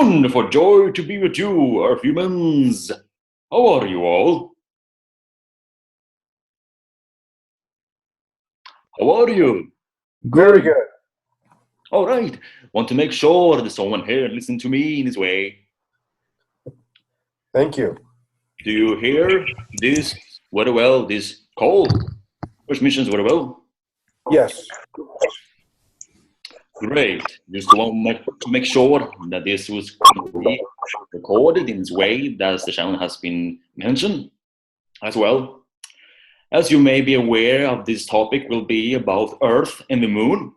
wonderful joy to be with you, Earth humans. How are you all? How are you? Very good. All right. Want to make sure that someone here listen to me in this way. Thank you. Do you hear this very well? This call transmissions very well. Yes. Great. Just want to make sure that this was be recorded in this way that the channel has been mentioned as well. As you may be aware of, this topic will be about Earth and the Moon.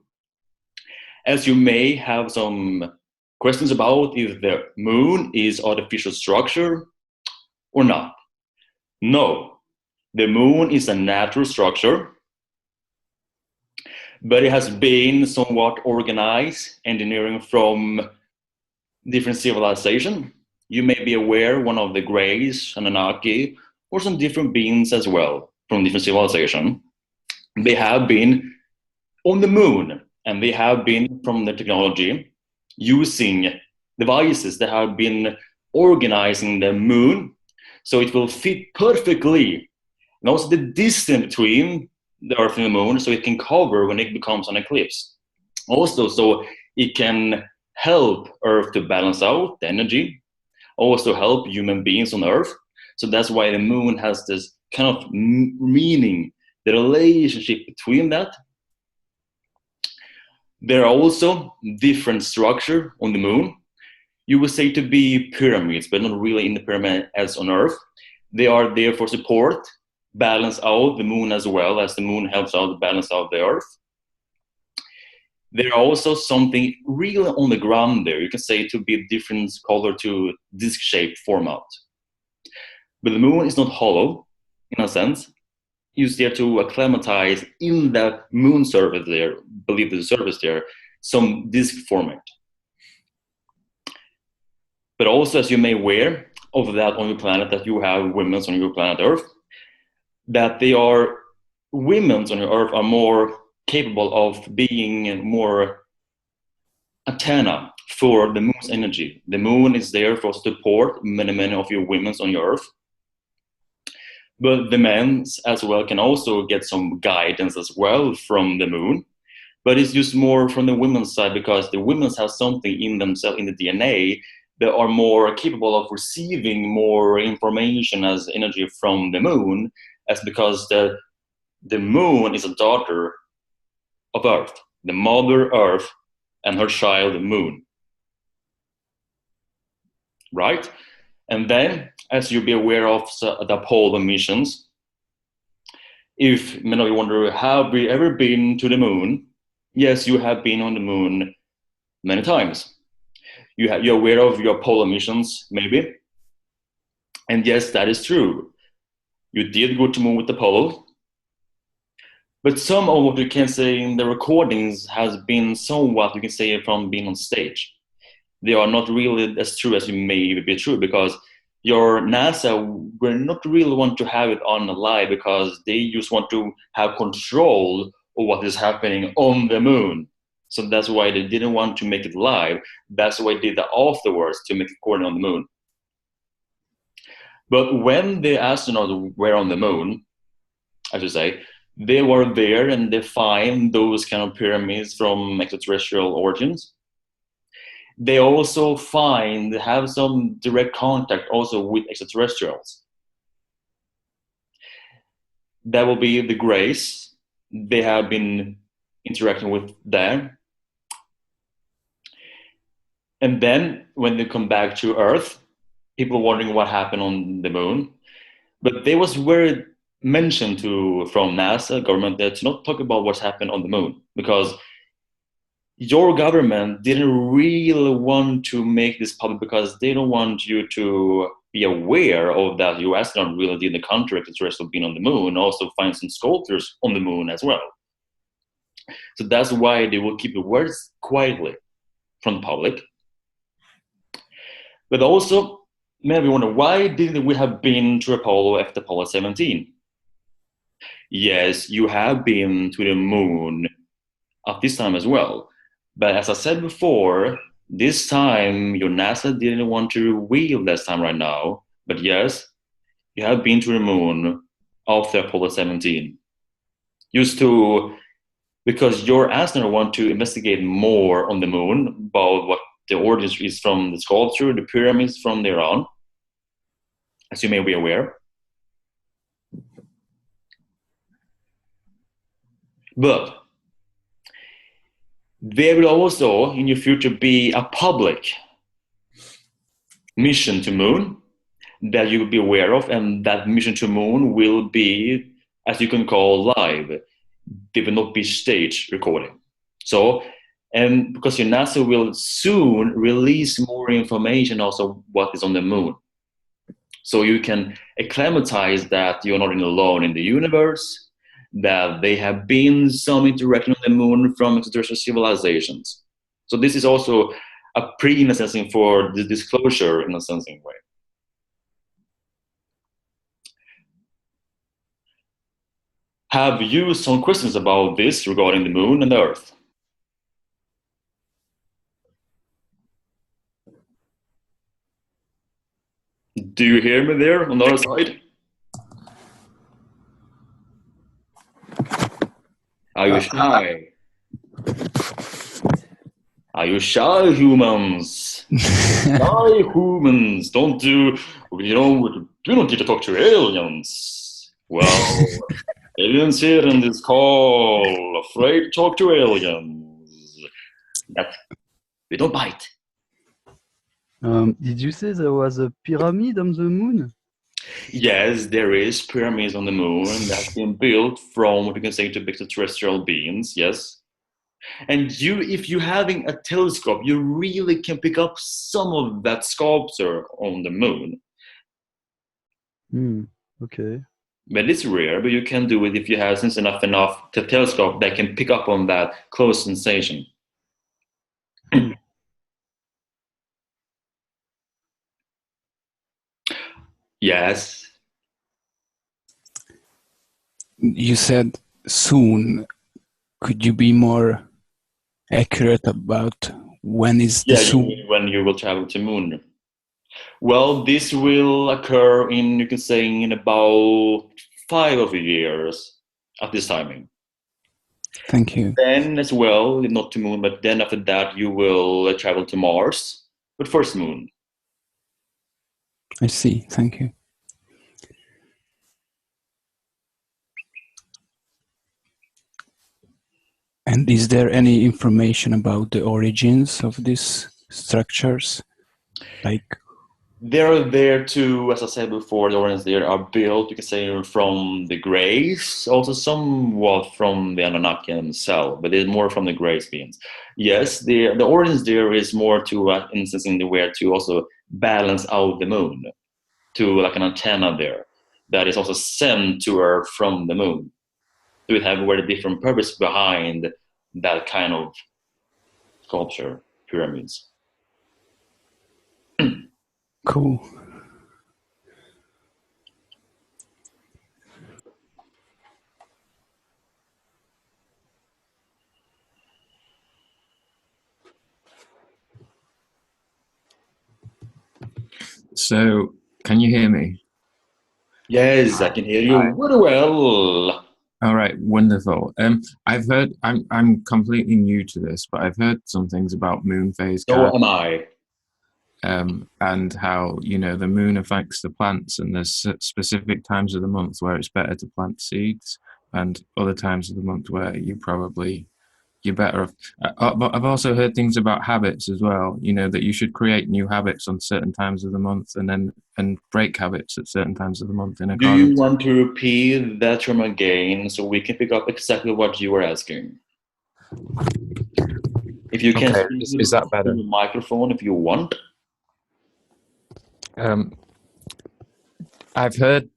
As you may have some questions about if the Moon is artificial structure or not. No, the Moon is a natural structure, but it has been somewhat organized engineering from different civilization. You may be aware one of the Greys, Anunnaki, or some different beings as well from different civilization. They have been on the moon, and they have been from the technology using devices that have been organizing the moon so it will fit perfectly, and also the distance between the Earth and the moon so it can cover when it becomes an eclipse. Also, so it can help Earth to balance out the energy, also help human beings on Earth. So that's why the moon has this kind of meaning, the relationship between that. There are also different structure on the moon. You would say to be pyramids, but not really in the pyramid as on Earth. They are there for support, balance out the moon as well as the moon helps out balance out the Earth. There are also something really on the ground there. You can say to be different color to disc-shaped format. But the moon is not hollow, in a sense. It's there to acclimatize in the moon surface there, believe the surface there, some disc format. But also, as you may aware of that on your planet, that you have women on your planet Earth, that they are women on your Earth are more capable of being more antenna for the moon's energy. The moon is there for support many of your women on your Earth. But the men as well can also get some guidance as well from the moon. But it's just more from the women's side because the women have something in themselves, in the DNA, that are more capable of receiving more information as energy from the moon, as because the moon is a daughter of Earth, the mother Earth and her child the moon. Right? And then, as you'll be aware of the Apollo missions, if many of you wonder, have we ever been to the moon? Yes, you have been on the moon many times. You're aware of your Apollo missions, maybe? And yes, that is true. You did go to moon with Apollo. But some of what you can say in the recordings has been somewhat, you can say, from being on stage. They are not really as true as you may be true because your NASA will not really want to have it on live because they just want to have control of what is happening on the moon. So that's why they didn't want to make it live. That's why they did that afterwards to make it recording on the moon. But when the astronauts were on the moon, I should say, they were there and they find those kind of pyramids from extraterrestrial origins. They also have some direct contact also with extraterrestrials. That will be the Greys. They have been interacting with them. And then when they come back to Earth, people are wondering what happened on the moon. But they was very mentioned from NASA government that to not talk about what's happened on the moon because your government didn't really want to make this public because they don't want you to be aware of that your astronaut really did the contract the rest of being on the moon, also find some sculptures on the moon as well. So that's why they will keep the words quietly from the public. But also, maybe wonder, why didn't we have been to Apollo after Apollo 17? Yes, you have been to the moon at this time as well. But as I said before, This time, your NASA didn't want to reveal this time right now, but yes, you have been to the moon after Apollo 17. Used to, because your astronaut want to investigate more on the moon about what the origin is from the sculpture, the pyramids from there on, as you may be aware. But there will also in your future be a public mission to moon that you will be aware of, and that mission to moon will be, as you can call, live. They will not be stage recording. So, and because your NASA will soon release more information also what is on the moon. So you can acclimatize that you're not alone in the universe, that they have been some interaction on the moon from extraterrestrial civilizations. So this is also a pre-necessity for the disclosure in a sensing way. Have you some questions about this regarding the moon and the Earth? Do you hear me there on the other side? Are you shy? Are you shy, humans? Shy humans don't do, we don't get to talk to aliens. Well, aliens here in this call, afraid to talk to aliens. That we don't bite. Did you say there was a pyramid on the moon? Yes, there is pyramids on the moon that's been built from what you can say to extraterrestrial beings, yes. And you, if you're having a telescope, you really can pick up some of that sculpture on the moon. Okay. But it's rare, but you can do it if you have since enough telescope that can pick up on that close sensation. Yes. You said soon. Could you be more accurate about when is the soon? When you will travel to moon. Well, this will occur in, you can say, in about 5 years at this timing. Thank you. Then as well, not to moon, but then after that you will travel to Mars, but first moon. I see. Thank you. And is there any information about the origins of these structures? Like, they're there to, as I said before, the origins there are built, you can say, from the Greys, also somewhat from the Anunnaki themselves, but it's more from the Greys beings. Yes, the origins there is more to, instance, in the way to also balance out the moon, to like an antenna there that is also sent to Earth from the moon. So we have a very different purpose behind that kind of sculpture, pyramids. cool. So, can you hear me? Yes, I can hear you very well. All right, wonderful. I've heard. I'm completely new to this, but I've heard some things about moon phase. So am I. And how the moon affects the plants, and there's specific times of the month where it's better to plant seeds, and other times of the month where you're better off. But I've also heard things about habits as well. That you should create new habits on certain times of the month, and break habits at certain times of the month. Do you want to repeat that term again so we can pick up exactly what you were asking? If you can, is that better? The microphone, if you want. I've heard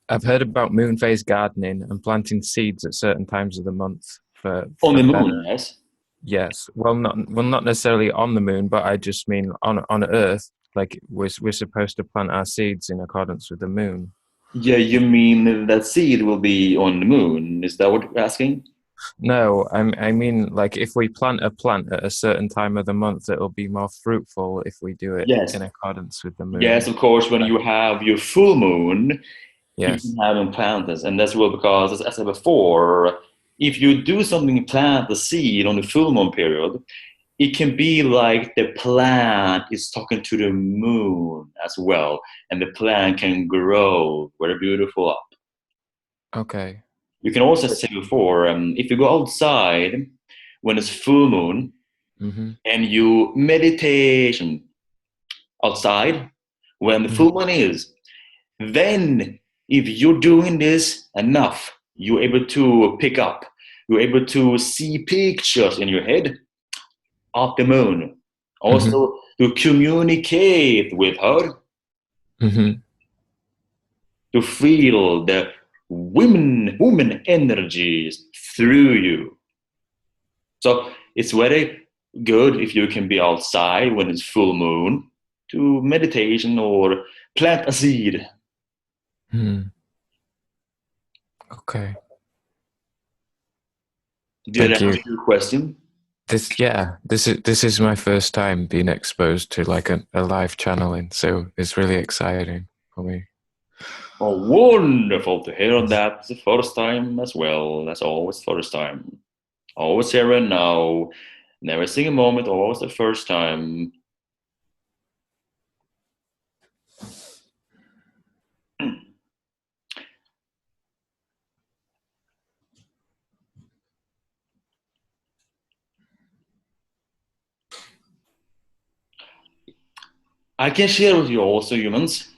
I've heard about moon phase gardening and planting seeds at certain times of the month for on the moon. Better. Yes. Yes. Well, not necessarily on the moon, but I just mean on Earth. Like we're supposed to plant our seeds in accordance with the moon. Yeah, you mean that seed will be on the moon? Is that what you're asking? No, I mean, like if we plant a plant at a certain time of the month, it'll be more fruitful if we do it Yes. in accordance with the moon. Yes, of course, when you have your full moon, you Yes. can have them plant this. And that's well because, as I said before, if you do something, plant the seed on the full moon period, it can be like the plant is talking to the moon as well. And the plant can grow very beautiful. Okay. You can also say before, if you go outside when it's full moon Mm-hmm. and you meditation outside when the full moon is, then if you're doing this enough, you're able to pick up, you're able to see pictures in your head of the moon. Also to communicate with her, Mm-hmm. to feel the woman energies through you. So it's very good if you can be outside when it's full moon to meditation or plant a seed. Hmm. Okay. Did I Thank you. answer your question? This is my first time being exposed to like a live channeling, so it's really exciting for me. Oh, wonderful to hear that. It's the first time as well. That's always first time. Always here and now. Never a single moment, always the first time. I can share with you also, humans,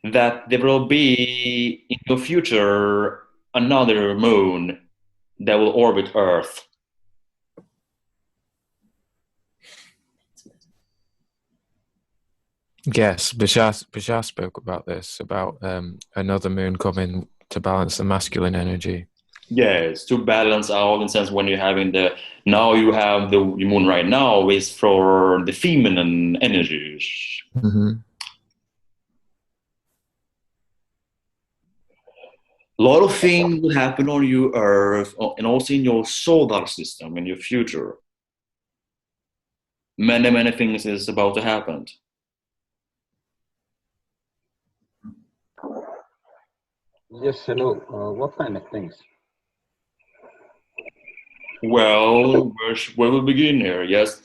that there will be in your future another moon that will orbit Earth. Yes, Bashar spoke about this, about another moon coming to balance the masculine energy. Yes, to balance out in sense when you're having the now you have the moon right now is for the feminine energies. Mm-hmm. A lot of things will happen on your Earth and also in your solar system in your future. Many things is about to happen. Yes, hello. What kind of things? Well, where we begin here? Yes,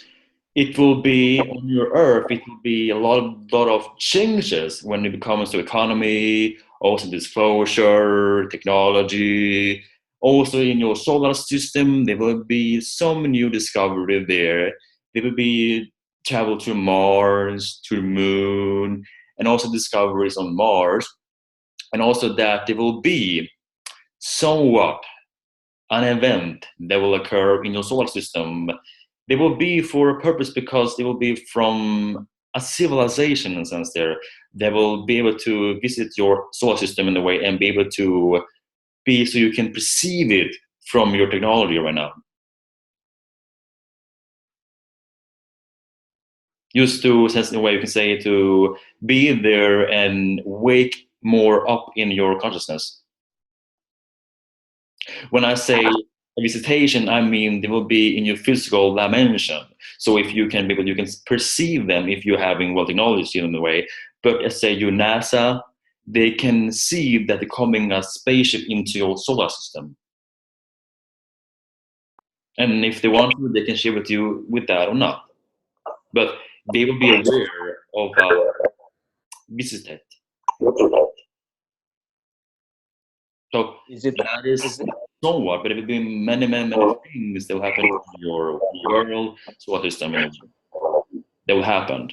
it will be on your Earth. It will be a lot of changes when it comes to economy, also disclosure, technology. Also in your solar system, there will be some new discovery there. There will be travel to Mars, to the Moon, and also discoveries on Mars, and also that there will be somewhat an event that will occur in your solar system. They will be for a purpose because they will be from a civilization in a sense there. They will be able to visit your solar system in a way and be able to be so you can perceive it from your technology right now. Just to, sense in a way you can say, to be there and wake more up in your consciousness. When I say a visitation, I mean they will be in your physical dimension. So if you can, because you can perceive them if you're having well technology in a way. But let's say your NASA, they can see that they're coming a spaceship into your solar system. And if they want to, they can share with you with that or not. But they will be aware of visited. So Is it that is somewhat, but it will be many things that will happen in your world solar system in a way that will happen.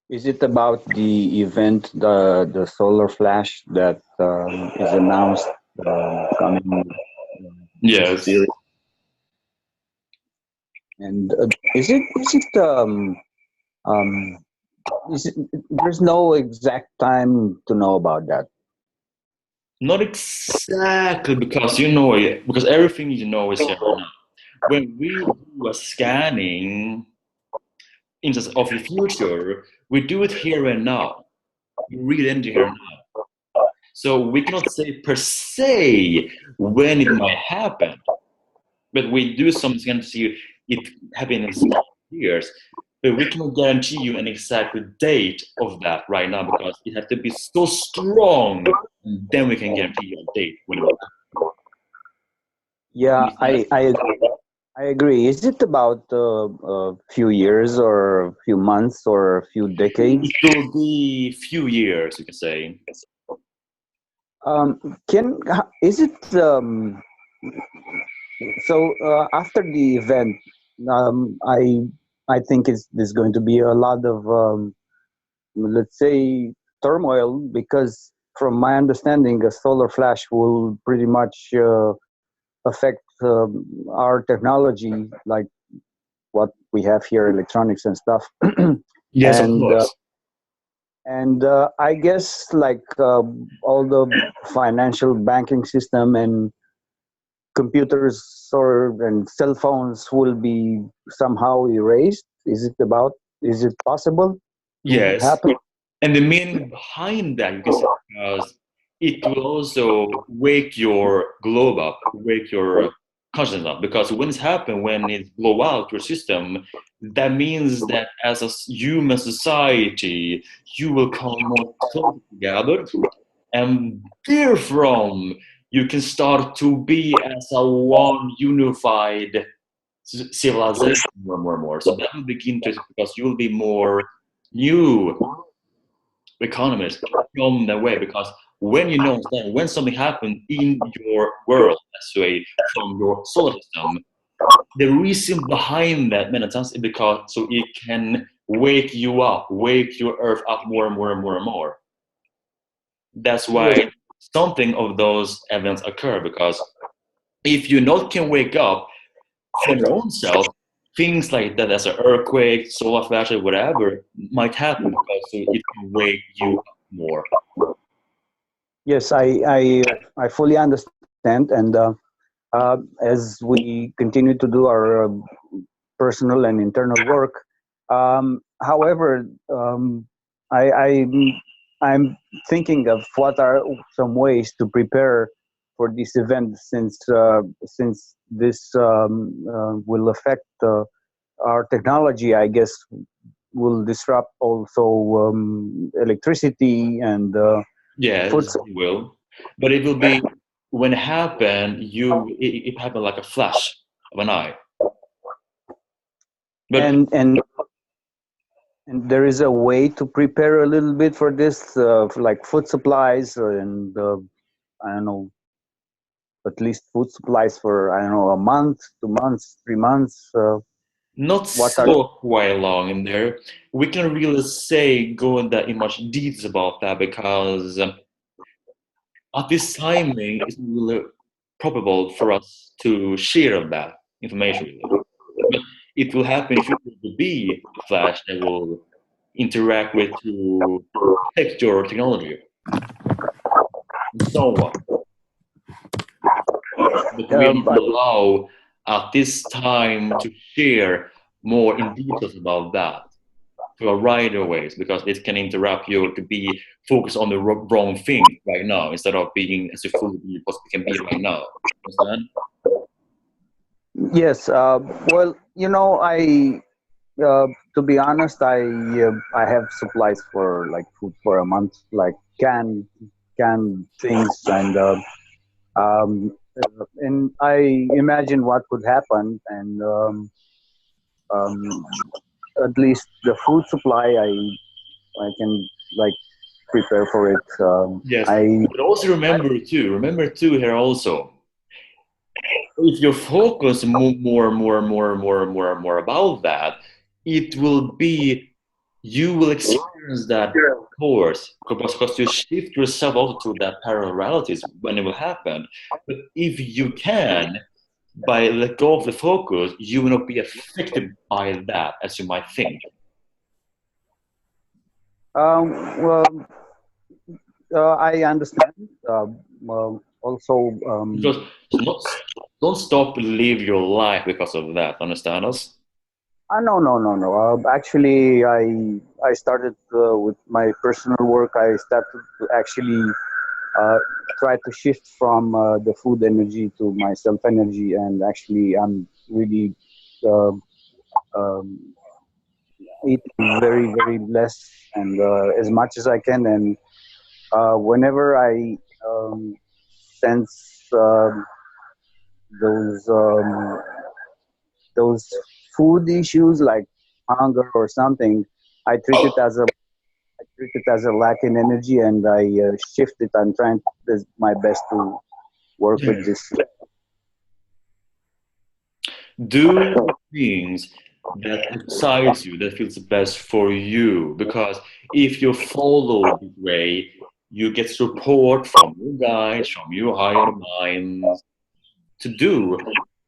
is it about the event, the solar flash that is announced coming Yes. series? And um is it, there's no exact time to know about that. Not exactly because you know it, because everything you know is here now. When we do a scanning of the future, we do it here and now. We read into here now. So we cannot say per se when it might happen, but we do something to see it happen in some years. But we cannot guarantee you an exact date of that right now because it has to be so strong, and then we can guarantee you a date when it will happen. Yeah, I agree. Is it about a few years or a few months or a few decades? It will be few years, you can say. Is it so after the event? I think there's going to be a lot of let's say turmoil because from my understanding, a solar flash will pretty much affect our technology, like what we have here, electronics and stuff. Yes, of and course. I guess like all the financial banking system and computers and cell phones will be somehow erased. Is it possible to Yes. happen? And the meaning behind that, you can say, because it will also wake your globe up, wake your consciousness up. Because when it's happened, when it blow out your system, that means that as a human society, you will come more close together, and therefrom you can start to be as a one unified civilization more and more. So that will begin to because you will be more new economists from the way because when you know that when something happens in your world, let's say from your solar system, the reason behind that many times is because so it can wake you up, wake your earth up more and more and more and more. That's why something of those events occur because if you not can wake up from your own self, things like that as an earthquake, solar flash, or whatever might happen because so it can wake you up more. Yes, I fully understand, and as we continue to do our personal and internal work, however, I'm thinking of what are some ways to prepare for this event, since this will affect our technology. I guess will disrupt also electricity and food. Yes, it will. But it will be when it happened, it happened like a flash of an eye. But And there is a way to prepare a little bit for this, for like food supplies and I don't know, at least food supplies for I don't know a month, 2 months, 3 months. not What are so quite long in there. We can really say go in that in much details about that because at this timing it's really probable for us to share that information with you. But it will happen if you will be a flash that will interact with to protect your technology and so on. But we are not but allowed at this time to share more in details about that to a right ways because it can interrupt you to be focused on the wrong thing right now instead of being as full you possibly can be right now. Understand? yes, well, to be honest, I have supplies for like food for a month, like canned things, and I imagine what could happen, and um, at least the food supply, I can like prepare for it. Yes. But also remember too here also if you focus more about that, it will be you will experience that course because you shift yourself also to that parallel realities when it will happen. But if you can, by let go of the focus, you will not be affected by that as you might think. well, I understand. Also, Because so not, don't stop live your life because of that. Understand us? no. Actually, I started with my personal work. I started to actually try to shift from the food energy to my self energy, and actually I'm really uh, um, eating very less and as much as I can, and whenever I sense those those food issues like hunger or something, I treat it as a lack in energy, and I shift it. I'm trying my best to work with this. Do things that excites you, that feels best for you. Because if you follow this way, you get support from your guides, from your higher minds to do.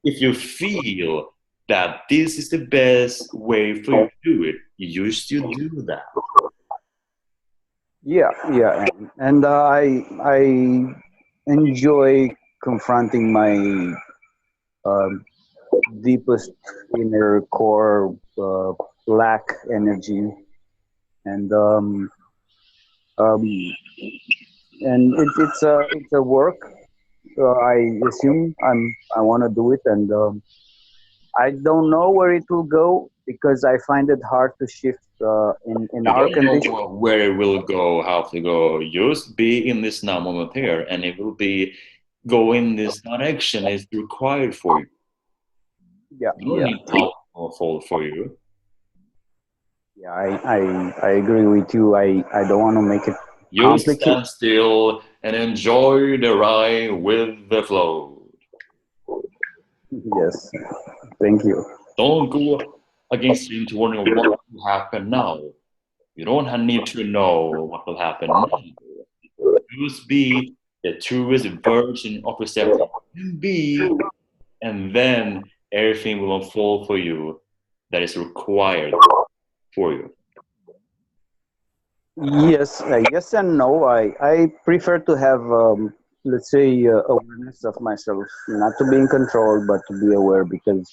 If you feel that this is the best way for you to do it, you should do that. Yeah, and I enjoy confronting my um, deepest inner core lack energy, and um, it's a work. I assume I want to do it, and I don't know where it will go because I find it hard to shift in You our don't condition. know where it will go, how to go. Just be in this now moment here, and it will be go in this direction is required for you. Yeah, You don't yeah, need to fall for you. yeah. I agree with you. I don't want to make it You complicated. stand still and enjoy the ride with the flow. Yes, thank you. Don't go against the into wondering what will happen now. You don't need to know what will happen now. Just be the truest version of yourself that you can be, and then everything will unfold for you that is required for you. Yes, yes and no. I prefer to have let's say awareness of myself, not to be in control, but to be aware because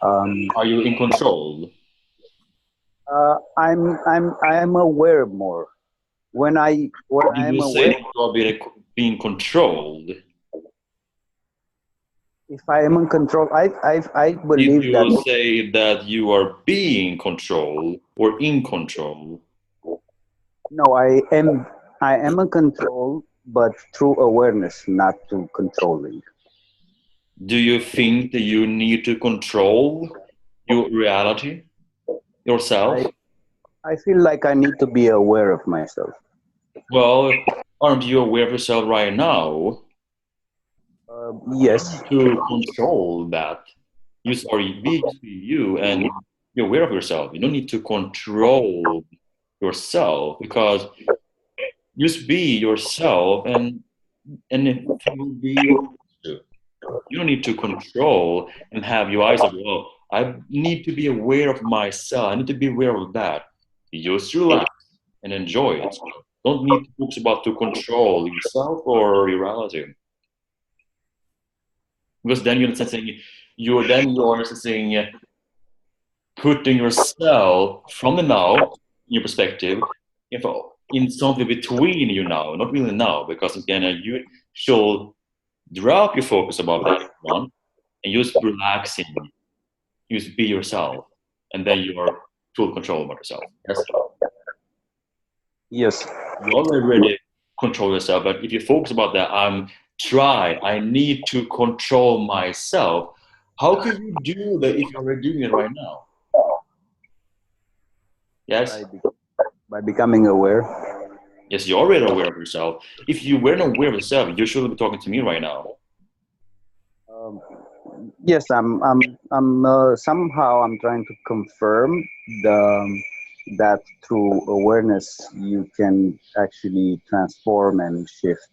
um, Are you in control? I am aware more when I Did am you say aware. that you are being controlled? If I am in control, I Did believe that you say that you are being controlled or in control? no, I am in control, but through awareness, not to controlling. Do you think that you need to control your reality, yourself? I I feel like I need to be aware of myself. Well, aren't you aware of yourself right now? Yes, To control that. You sorry, be you and be aware of yourself. You don't need to control yourself because just be yourself and it will be okay. You don't need to control and have your eyes of, oh, I need to be aware of myself. I need to be aware of that. You just relax and enjoy it. Don't need to focus about to control yourself or your reality. Because then you're saying you're saying putting yourself from the now, your perspective, if in something between you now, not really now, because again you should drop your focus above that one and just relaxing, just be yourself, and then you are full control about yourself. Yes, yes, you already control yourself, but if you focus about that, I need to control myself. How could you do that if you're already doing it right now? by Yes. be- by becoming aware. Yes, you're already aware of yourself. If you weren't aware of yourself, you shouldn't be talking to me right now. Um, yes, I'm somehow I'm trying to confirm that through awareness you can actually transform and shift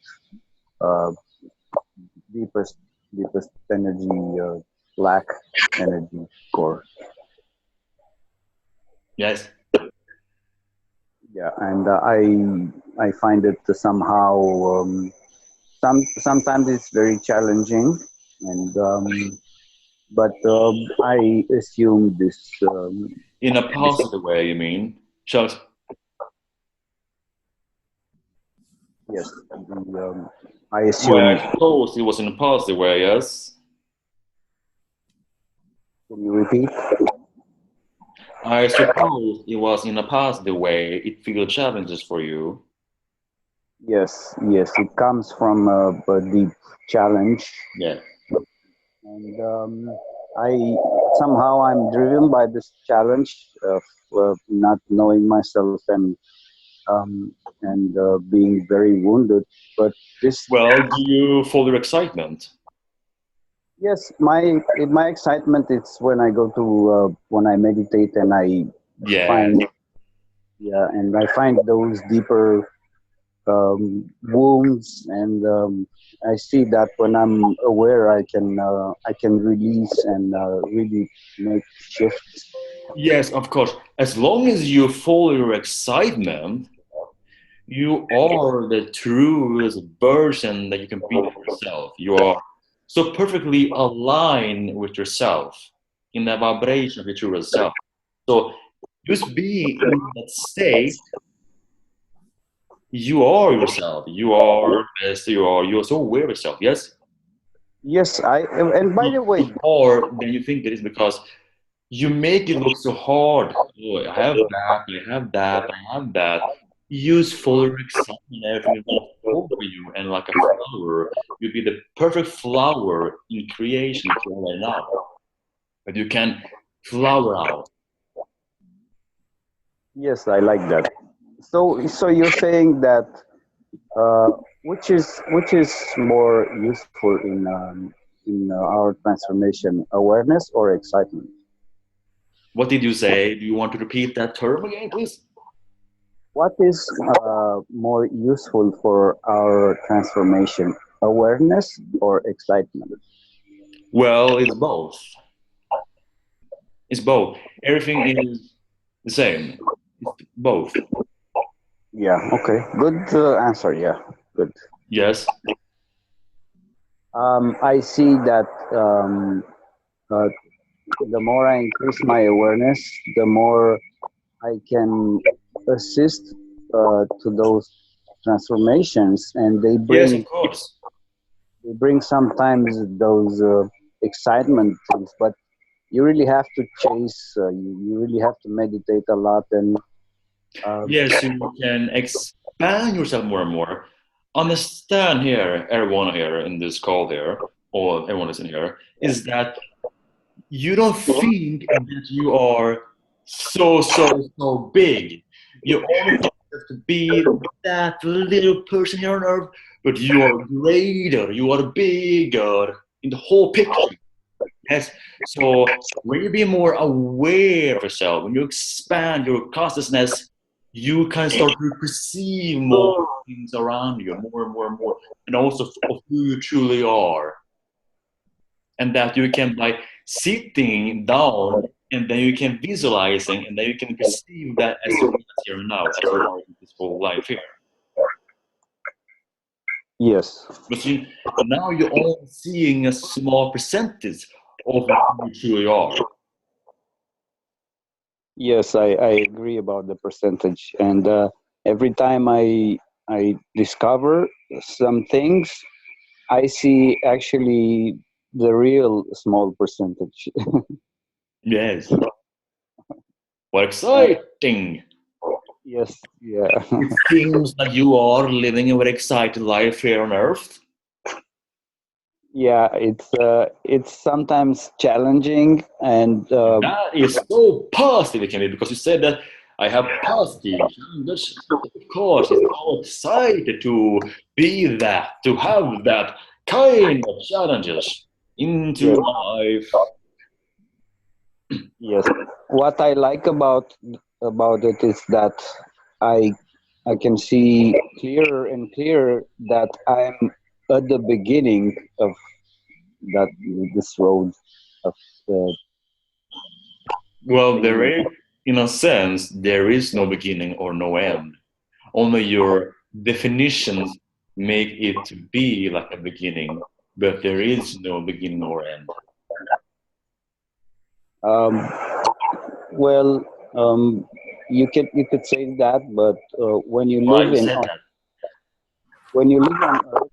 uh, deepest deepest energy lack energy core. Yes. Yeah, and I find it to somehow sometimes it's very challenging, and but I assume this. In a This positive way, you mean? Chuck, Yes. I Well, I assume. suppose it was in a positive way, yes. Can you repeat? I suppose it was in a positive way. It filled challenges for you. Yes. Yes. It comes from a deep challenge, Yeah. and I somehow I'm driven by this challenge of not knowing myself and being very wounded. But this, Well, do you follow your excitement? yes, my excitement is when I go to when I meditate and I Yeah. find, yeah, and I find those deeper wounds, and I see that when I'm aware, I can release and really make shifts. Yes, of course. As long as you follow your excitement, you are the truest version that you can be of yourself. You are so perfectly aligned with yourself in the vibration of your truest self. So just being in that state, you are yourself. You are best. You are so aware of yourself. Yes. Yes, I and by Not the way, more than you think it is because you make it look so hard. Oh, I have that, I have that, I have that. Use full excitement, everything is gonna fall for you, and like a flower, you'll be the perfect flower in creation if you're right now. But you can flower out. yes, I like that. So you're saying that uh, which is more useful in our transformation, awareness or excitement? What did you say? Do you want to repeat that term again, please? What is more useful for our transformation, awareness or excitement? Well, it's both. It's both. Everything is the same. It's both. Yeah. Okay. Good answer. Yeah. Good. Yes. I see that uh, the more I increase my awareness, the more I can assist to those transformations, and Yes, of course. they bring sometimes those excitement things, but you really have to chase. You really have to meditate a lot, and um, Yes, you can expand yourself more and more. Understand here, everyone here in this call here, or everyone is in here, is that you don't think that you are so big. You only think to be that little person here on earth, but you are greater, you are bigger in the whole picture. Yes. So when you be more aware of yourself, when you expand your consciousness, you can start to perceive more things around you, more and more and more, and also of who you truly are. And that you can by sitting down and then you can visualizing and then you can perceive that as you are here now, as you are in this whole life here. yes, But now you're only seeing a small percentage of who you truly are. yes, I agree about the percentage. And every time I discover some things, I see actually the real small percentage. Yes. What Uh, exciting! yes, yeah, It seems like you are living a very exciting life here on Earth. yeah. It's sometimes challenging, and That is so positive it can be because you said that I have positive challenges. Of course, it's so excited to be that, to have that kind of challenges into yes, my life. yes. What I like about it is that I I can see clearer and clearer that I'm at the beginning of that this road of uh, Well, being. in a sense, there is no beginning or no end. Only your definitions make it to be like a beginning, but there is no beginning or end. Um, well, you could say that, but when you Why live you in said that? when you live on Earth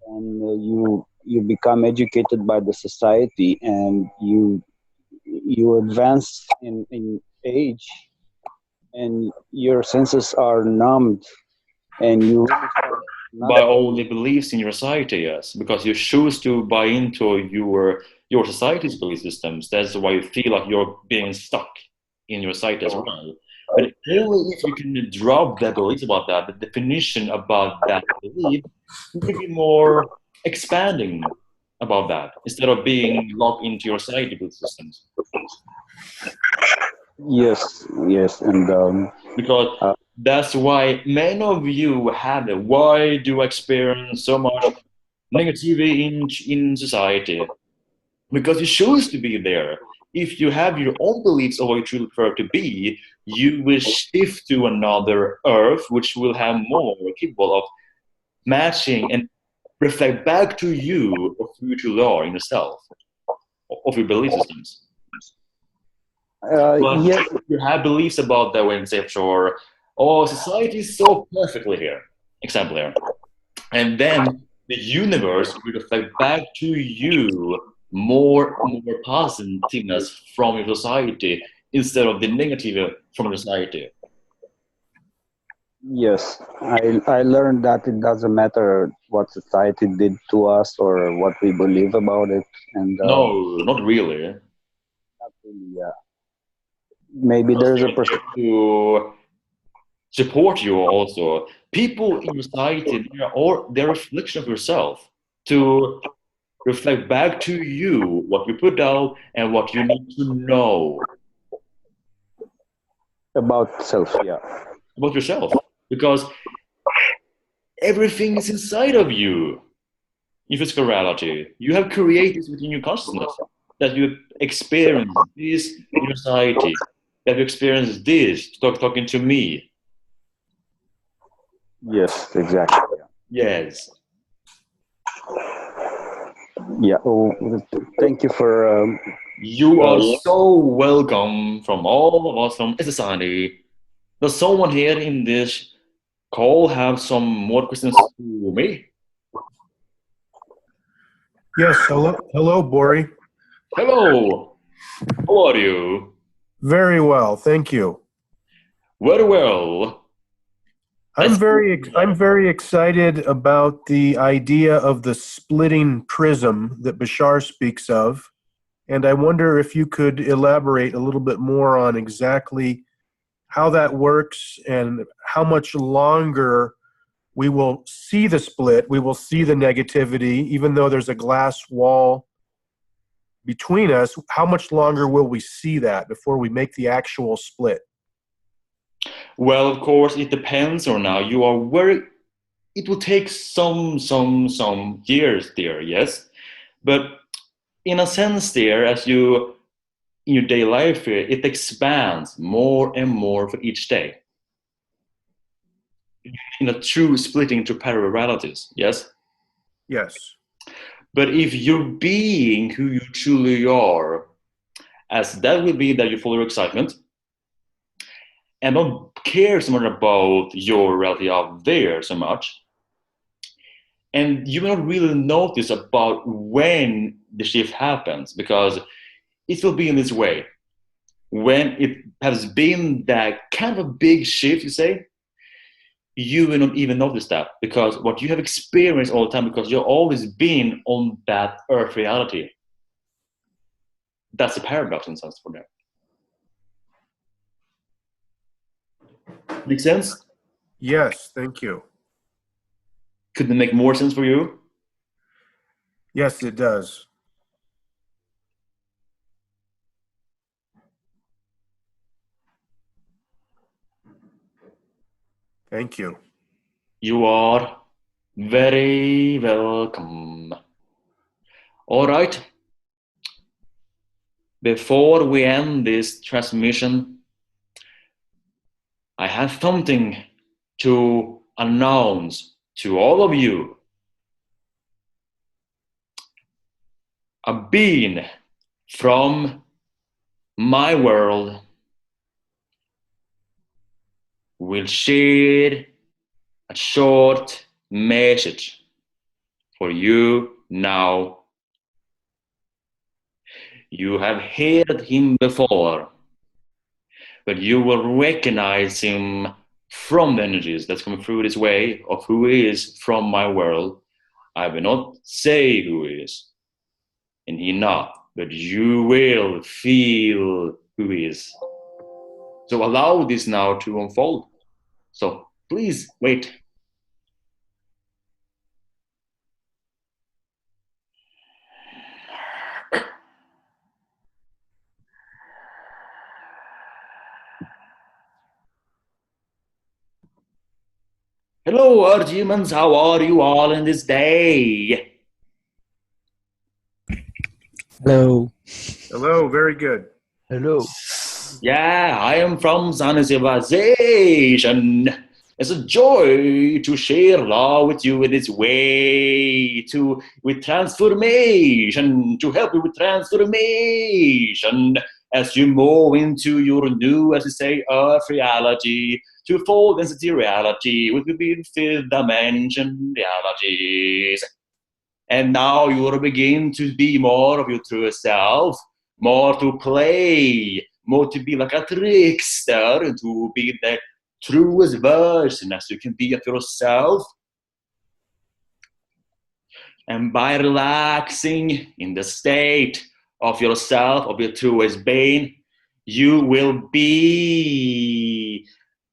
and you become educated by the society and you advance in age and your senses are numbed and you really start By not all the beliefs in your society, yes, because you choose to buy into your society's belief systems. That's why you feel like you're being stuck in your society as well. But only if you can drop that belief about that, the definition about that belief, you can be more expanding about that instead of being locked into your society belief systems. yes and Because uh, that's why many of you have it. Why do I experience so much negativity in society? Because you choose to be there. If you have your own beliefs of what you truly prefer to be, you will shift to another earth, which will have more capable of matching and reflect back to you of who you truly are in yourself, of your belief systems. But yes. if you have beliefs about that when say sure, oh, society is so perfectly here, example here, and then the universe will reflect back to you more positiveness from your society instead of the negative from your society. Yes, I learned that it doesn't matter what society did to us or what we believe about it, and No, not really. not really, maybe Because there's they a are there to support you also. People in your society, they're a reflection of yourself to reflect back to you what you put out and what you need to know about self. Yeah, about yourself. Because everything is inside of you in physical reality. You have created this within your consciousness that you experience this in your society, that you experience this talking to me. yes, exactly. Yes. Yeah. Oh, thank you for. You are Uh, so welcome from all of us from Sassani. Does someone here in this call have some more questions to me? Yes. Hello, Bori. Hello, how are you? Very well, thank you. Very well. That's I'm very excited about the idea of the splitting prism that Bashar speaks of, and I wonder if you could elaborate a little bit more on exactly how that works and how much longer we will see the split, we will see the negativity, even though there's a glass wall between us. How much longer will we see that before we make the actual split? well, of course, it depends on now. You are very. It will take some years there, yes, but in a sense, there as you in your daily life here, it expands more and more for each day. In a true splitting into parallel realities, yes. Yes. But if you're being who you truly are, as that will be that you follow your excitement and don't care so much about your reality out there so much, and you will not really notice about when the shift happens because it will be in this way. When it has been that kind of a big shift, you say, you will not even notice that because what you have experienced all the time because you've always been on that earth reality. That's a paradox in sense for them. Make sense? Yes, thank you. Could it make more sense for you? Yes, it does. Thank you. You are very welcome. All right. Before we end this transmission, I have something to announce to all of you. A being from my world will share a short message for you now. You have heard him before, but you will recognize him from the energies that's coming through this way of who he is from my world. I will not say who he is, and he not, but you will feel who he is. So allow this now to unfold. So please wait. Hello, Earth humans. How are you all in this day? Hello. Hello, very good. Hello. Yeah, I am from Sun Civilization. It's a joy to share law with you in this way, with transformation, to help you with transformation as you move into your new, as you say, Earth reality, to full density reality, with the fifth dimension realities. And now you will begin to be more of your true self, more to play, more to be like a trickster, and to be the truest version as you can be of yourself. And by relaxing in the state of yourself, of your truest being, you will be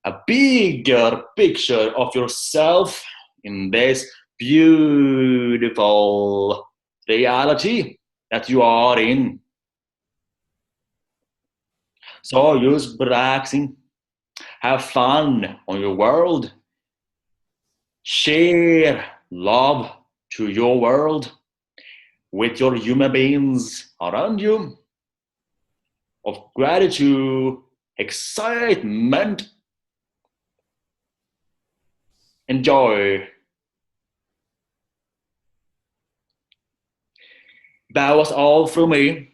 a bigger picture of yourself in this beautiful reality that you are in. So use relaxing, have fun on your world, share love to your world with your human beings around you, of gratitude, excitement, and joy. That was all from me.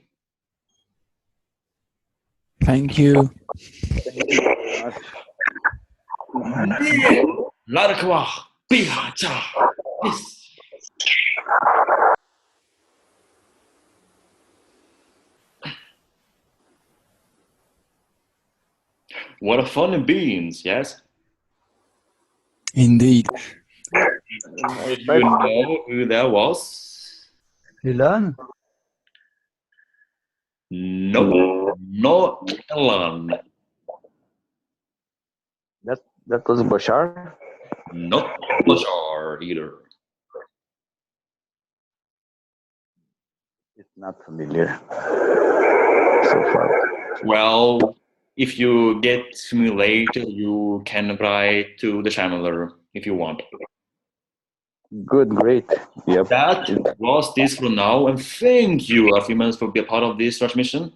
Thank you. Larakwa, Pihacha, Peace. What a fun beings, yes? Indeed. Did you know who that was? Elan? Nope, not Elan. That was Bashar. Not Bashar either. It's not familiar so far. Well, if you get me later, you can write to the channeler if you want. Good, great. Yep. That was this for now, and thank you, Artemis, for being a part of this transmission.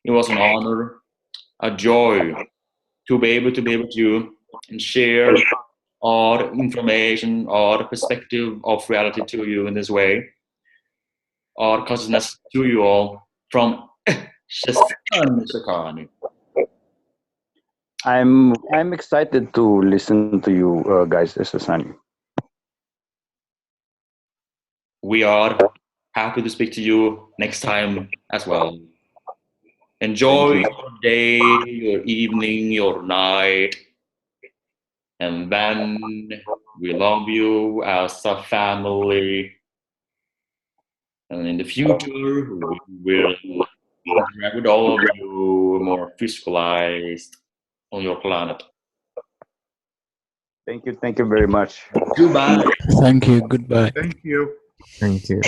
It was an honor, a joy to be able to you and share our information, our perspective of reality to you in this way, our consciousness to you all from Sassani. I'm excited to listen to you guys, Sassani. We are happy to speak to you next time as well. Enjoy your day, your evening, your night, and then we love you as a family. And in the future, we will interact with all of you more physicalized on your planet. Thank you very much. Goodbye. Thank you. Goodbye. Thank you. Thank you.